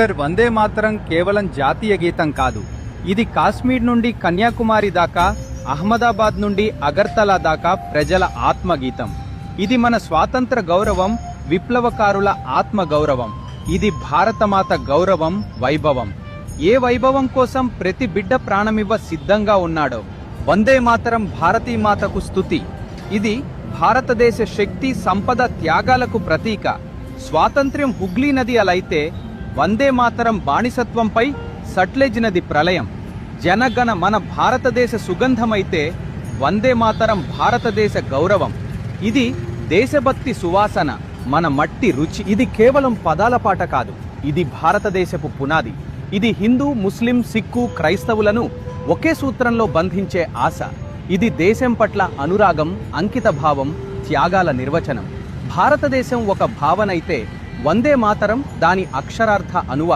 వందే మాతరం కేవలం జాతీయ గీతం కాదు. ఇది కాశ్మీర్ నుండి కన్యాకుమారి దాకా, అహ్మదాబాద్ నుండి అగర్తలా దాకా ప్రజల ఆత్మగీతం. ఇది మన స్వాతంత్ర గౌరవం, విప్లవకారుల ఆత్మ గౌరవం. ఇది భారతమాత గౌరవం, వైభవం. ఏ వైభవం కోసం ప్రతి బిడ్డ ప్రాణమివ్వ సిద్ధంగా ఉన్నాడో. వందే మాతరం భారతీమాతకు స్తుతి. ఇది భారతదేశ శక్తి, సంపద, త్యాగాలకు ప్రతీక. స్వాతంత్ర్యం హుగ్లీ నది అలైతే వందే మాతరం బానిసత్వంపై సట్లెజ్ నది ప్రళయం. జనగణ మన భారతదేశ సుగంధమైతే వందే మాతరం భారతదేశ గౌరవం. ఇది దేశభక్తి సువాసన, మన మట్టి రుచి. ఇది కేవలం పదాల పాట కాదు, ఇది భారతదేశపు పునాది. ఇది హిందూ, ముస్లిం, సిక్కు, క్రైస్తవులను ఒకే సూత్రంలో బంధించే ఆశ. ఇది దేశం పట్ల అనురాగం, అంకిత భావం, త్యాగాల నిర్వచనం. భారతదేశం ఒక భావనైతే వందే మాతరం దాని అక్షరార్థ అనువాదం.